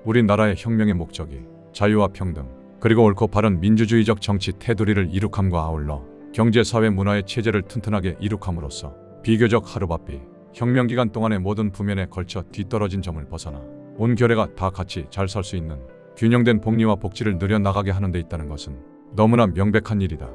우리나라의 혁명의 목적이 자유와 평등, 그리고 옳고 바른 민주주의적 정치 테두리를 이룩함과 아울러 경제, 사회, 문화의 체제를 튼튼하게 이룩함으로써 비교적 하루바삐 혁명 기간 동안의 모든 부면에 걸쳐 뒤떨어진 점을 벗어나 온 결의가 다 같이 잘 살 수 있는 균형된 복리와 복지를 누려나가게 하는 데 있다는 것은 너무나 명백한 일이다.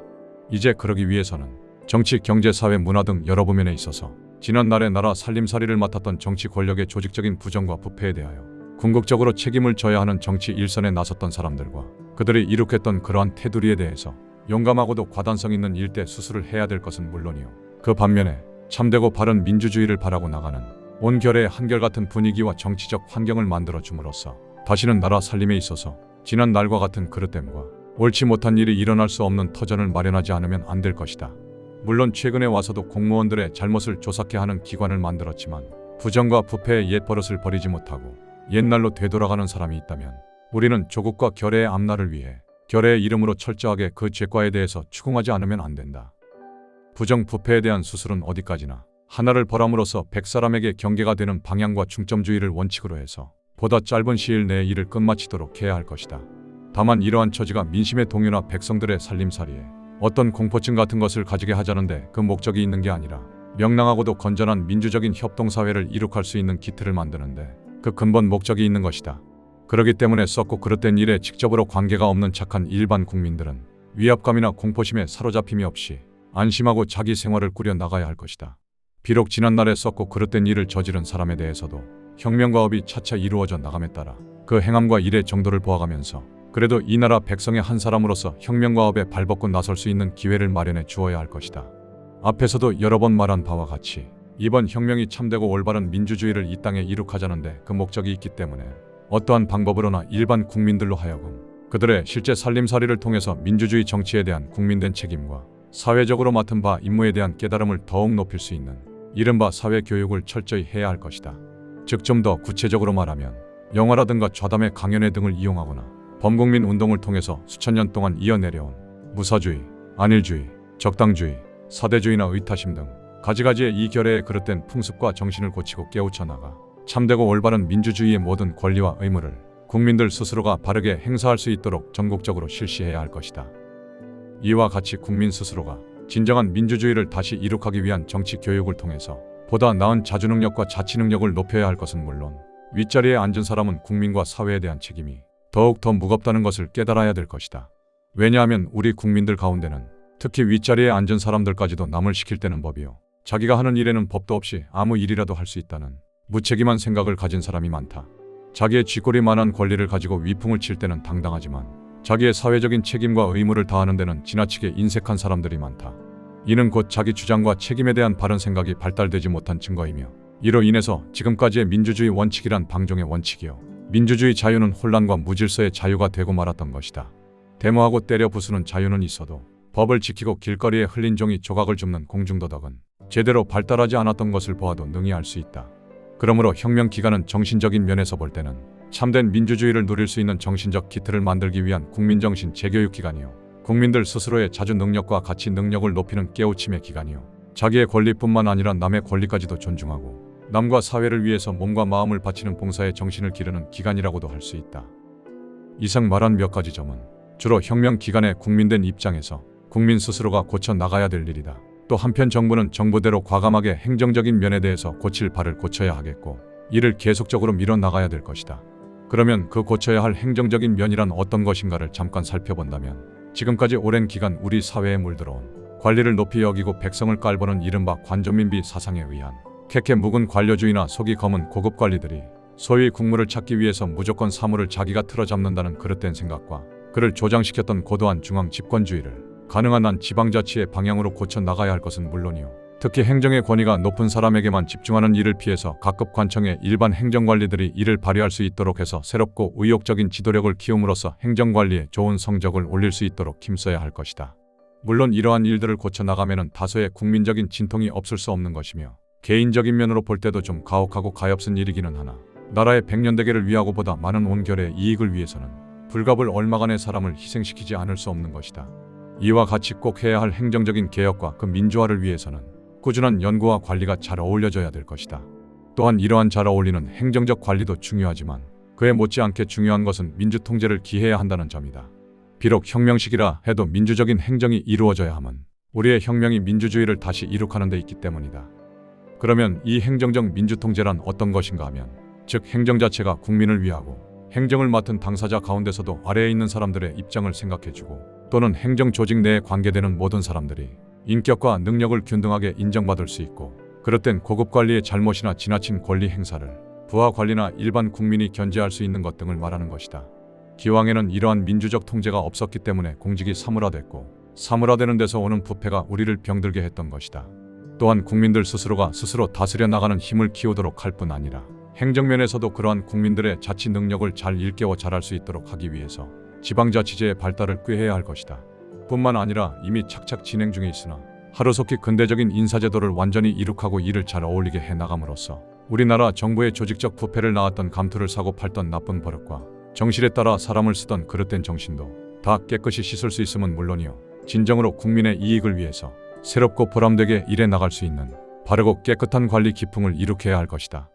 이제 그러기 위해서는 정치, 경제, 사회, 문화 등 여러 부면에 있어서 지난날의 나라 살림살이를 맡았던 정치 권력의 조직적인 부정과 부패에 대하여 궁극적으로 책임을 져야 하는 정치 일선에 나섰던 사람들과 그들이 이룩했던 그러한 테두리에 대해서 용감하고도 과단성 있는 일대 수술을 해야 될 것은 물론이요, 그 반면에 참되고 바른 민주주의를 바라고 나가는 온 결의 한결같은 분위기와 정치적 환경을 만들어 줌으로써 다시는 나라 살림에 있어서 지난 날과 같은 그릇됨과 옳지 못한 일이 일어날 수 없는 터전을 마련하지 않으면 안 될 것이다. 물론 최근에 와서도 공무원들의 잘못을 조사케 하는 기관을 만들었지만 부정과 부패의 옛버릇을 버리지 못하고 옛날로 되돌아가는 사람이 있다면 우리는 조국과 결의의 앞날을 위해 결의의 이름으로 철저하게 그 죄과에 대해서 추궁하지 않으면 안 된다. 부정, 부패에 대한 수술은 어디까지나 하나를 벌함으로써 100사람에게 경계가 되는 방향과 중점주의를 원칙으로 해서 보다 짧은 시일 내에 일을 끝마치도록 해야 할 것이다. 다만 이러한 처지가 민심의 동요나 백성들의 살림살이에 어떤 공포증 같은 것을 가지게 하자는데 그 목적이 있는 게 아니라 명랑하고도 건전한 민주적인 협동사회를 이룩할 수 있는 기틀을 만드는데 그 근본 목적이 있는 것이다. 그렇기 때문에 썩고 그릇된 일에 직접으로 관계가 없는 착한 일반 국민들은 위압감이나 공포심에 사로잡힘이 없이 안심하고 자기 생활을 꾸려 나가야 할 것이다. 비록 지난날에 썩고 그릇된 일을 저지른 사람에 대해서도 혁명과 업이 차차 이루어져 나감에 따라 그 행함과 일의 정도를 보아가면서 그래도 이 나라 백성의 한 사람으로서 혁명과 업에 발벗고 나설 수 있는 기회를 마련해 주어야 할 것이다. 앞에서도 여러 번 말한 바와 같이 이번 혁명이 참되고 올바른 민주주의를 이 땅에 이룩하자는데 그 목적이 있기 때문에 어떠한 방법으로나 일반 국민들로 하여금 그들의 실제 살림살이를 통해서 민주주의 정치에 대한 국민된 책임과 사회적으로 맡은 바 임무에 대한 깨달음을 더욱 높일 수 있는 이른바 사회교육을 철저히 해야 할 것이다. 즉 좀 더 구체적으로 말하면 영화라든가 좌담회, 강연회 등을 이용하거나 범국민 운동을 통해서 수천 년 동안 이어내려온 무사주의, 안일주의, 적당주의, 사대주의나 의타심 등 가지가지의 이 결의에 그릇된 풍습과 정신을 고치고 깨우쳐 나가 참되고 올바른 민주주의의 모든 권리와 의무를 국민들 스스로가 바르게 행사할 수 있도록 전국적으로 실시해야 할 것이다. 이와 같이 국민 스스로가 진정한 민주주의를 다시 이룩하기 위한 정치 교육을 통해서 보다 나은 자주능력과 자치능력을 높여야 할 것은 물론 윗자리에 앉은 사람은 국민과 사회에 대한 책임이 더욱 더 무겁다는 것을 깨달아야 될 것이다. 왜냐하면 우리 국민들 가운데는 특히 윗자리에 앉은 사람들까지도 남을 시킬 때는 법이요, 자기가 하는 일에는 법도 없이 아무 일이라도 할 수 있다는 무책임한 생각을 가진 사람이 많다. 자기의 쥐꼬리만한 권리를 가지고 위풍을 칠 때는 당당하지만 자기의 사회적인 책임과 의무를 다하는 데는 지나치게 인색한 사람들이 많다. 이는 곧 자기 주장과 책임에 대한 바른 생각이 발달되지 못한 증거이며 이로 인해서 지금까지의 민주주의 원칙이란 방종의 원칙이요, 민주주의 자유는 혼란과 무질서의 자유가 되고 말았던 것이다. 데모하고 때려 부수는 자유는 있어도 법을 지키고 길거리에 흘린 종이 조각을 줍는 공중도덕은 제대로 발달하지 않았던 것을 보아도 능히 알 수 있다. 그러므로 혁명 기간은 정신적인 면에서 볼 때는 참된 민주주의를 누릴 수 있는 정신적 기틀을 만들기 위한 국민정신 재교육 기간이요, 국민들 스스로의 자주 능력과 가치 능력을 높이는 깨우침의 기간이요, 자기의 권리뿐만 아니라 남의 권리까지도 존중하고 남과 사회를 위해서 몸과 마음을 바치는 봉사의 정신을 기르는 기간이라고도 할 수 있다. 이상 말한 몇 가지 점은 주로 혁명 기간의 국민된 입장에서 국민 스스로가 고쳐 나가야 될 일이다. 또 한편 정부는 정부대로 과감하게 행정적인 면에 대해서 고칠 바를 고쳐야 하겠고 이를 계속적으로 밀어나가야 될 것이다. 그러면 그 고쳐야 할 행정적인 면이란 어떤 것인가를 잠깐 살펴본다면 지금까지 오랜 기간 우리 사회에 물들어온 관리를 높이 여기고 백성을 깔보는 이른바 관존민비 사상에 의한 캐캐 묵은 관료주의나 속이 검은 고급 관리들이 소위 국물을 찾기 위해서 무조건 사물을 자기가 틀어잡는다는 그릇된 생각과 그를 조장시켰던 고도한 중앙 집권주의를 가능한 한 지방자치의 방향으로 고쳐 나가야 할 것은 물론이요, 특히 행정의 권위가 높은 사람에게만 집중하는 일을 피해서 각급 관청의 일반 행정관리들이 이를 발휘할 수 있도록 해서 새롭고 의욕적인 지도력을 키움으로써 행정관리에 좋은 성적을 올릴 수 있도록 힘써야 할 것이다. 물론 이러한 일들을 고쳐 나가면은 다소의 국민적인 진통이 없을 수 없는 것이며 개인적인 면으로 볼 때도 좀 가혹하고 가엾은 일이기는 하나 나라의 백년대계를 위하고 보다 많은 온결의 이익을 위해서는 불갑을 얼마간의 사람을 희생시키지 않을 수 없는 것이다. 이와 같이 꼭 해야 할 행정적인 개혁과 그 민주화를 위해서는 꾸준한 연구와 관리가 잘 어울려져야 될 것이다. 또한 이러한 잘 어울리는 행정적 관리도 중요하지만 그에 못지않게 중요한 것은 민주통제를 기해야 한다는 점이다. 비록 혁명식이라 해도 민주적인 행정이 이루어져야 함은 우리의 혁명이 민주주의를 다시 이룩하는 데 있기 때문이다. 그러면 이 행정적 민주통제란 어떤 것인가 하면, 즉 행정 자체가 국민을 위하고 행정을 맡은 당사자 가운데서도 아래에 있는 사람들의 입장을 생각해주고, 또는 행정 조직 내에 관계되는 모든 사람들이 인격과 능력을 균등하게 인정받을 수 있고, 그릇된 고급 관리의 잘못이나 지나친 권리 행사를 부하 관리나 일반 국민이 견제할 수 있는 것 등을 말하는 것이다. 기왕에는 이러한 민주적 통제가 없었기 때문에 공직이 사물화됐고, 사물화되는 데서 오는 부패가 우리를 병들게 했던 것이다. 또한 국민들 스스로가 스스로 다스려 나가는 힘을 키우도록 할 뿐 아니라 행정면에서도 그러한 국민들의 자치 능력을 잘 일깨워 잘할 수 있도록 하기 위해서 지방자치제의 발달을 꾀해야 할 것이다. 뿐만 아니라 이미 착착 진행 중에 있으나 하루속히 근대적인 인사제도를 완전히 이룩하고 이를 잘 어울리게 해나감으로써 우리나라 정부의 조직적 부패를 낳았던 감투를 사고 팔던 나쁜 버릇과 정실에 따라 사람을 쓰던 그릇된 정신도 다 깨끗이 씻을 수 있음은 물론이요, 진정으로 국민의 이익을 위해서 새롭고 보람되게 일해 나갈 수 있는 바르고 깨끗한 관리 기풍을 이룩해야 할 것이다.